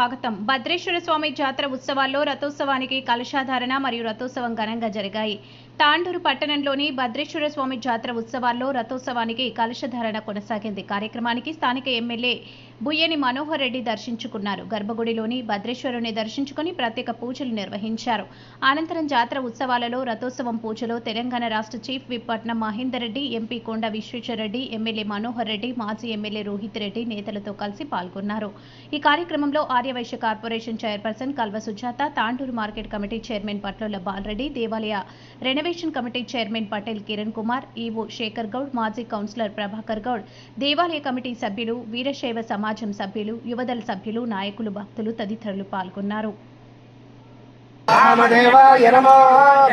స్వాగతం. భద్రేశ్వర స్వామి జాతర ఉత్సవాల్లో రథోత్సవానికి కలశాధారణ మరియు రథోత్సవం ఘనంగా జరిగాయి. తాండూరు పట్టణంలోని భద్రేశ్వర స్వామి జాతర ఉత్సవాల్లో రథోత్సవానికి కలశధారణ కొనసాగింది. కార్యక్రమానికి స్థానిక ఎమ్మెల్యే బుయ్యని మనోహర్ రెడ్డి దర్శించుకున్నారు. గర్భగుడిలోని భద్రేశ్వరుని దర్శించుకుని ప్రత్యేక పూజలు నిర్వహించారు. అనంతరం జాతర ఉత్సవాలలో రథోత్సవం పూజలో తెలంగాణ రాష్ట్ర చీఫ్ విప్ పట్నం మహేందర్ రెడ్డి, ఎంపీ కొండ విశ్వేశ్వరరెడ్డి, ఎమ్మెల్యే మనోహర్ రెడ్డి, మాజీ ఎమ్మెల్యే రోహిత్ రెడ్డి నేతలతో కలిసి పాల్గొన్నారు. ఈ కార్యక్రమంలో Arya Vaishya corporation chairperson Kalva Sujatha, Tandur market committee chairman Patlola Balreddy, దేవాలయ renovation committee chairman Patel Kiran Kumar, EO Shekar Goud, మాజీ కౌన్సిలర్ ప్రభాకర్ గౌడ్, దేవాలయ కమిటీ సభ్యులు, వీరశైవ సమాజం సభ్యులు, యువదళ సభ్యులు, నాయకులు, భక్తులు తదితరులు పాల్గొన్నారు. రామదేవాయ నమో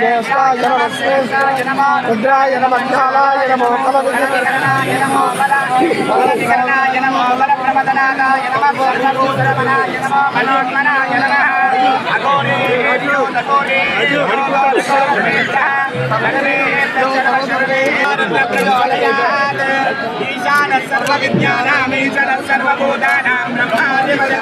దేవాయ నమో శ్రేష్ఠాయ నమో రుద్రాయ నమో జ్ఞానాయ నమో కమలకరణాయ నమో బలకరణాయ నమో బలప్రమదనాయ నమో పూర్ణభూతరమణాయ నమో మనోన్మనాయ నమః అఘోరేభ్యో తఘోరేభ్యో ఈశాన సర్వ విజ్ఞానామీశ్వర సర్వభూతానాం బ్రహ్మాధిపతి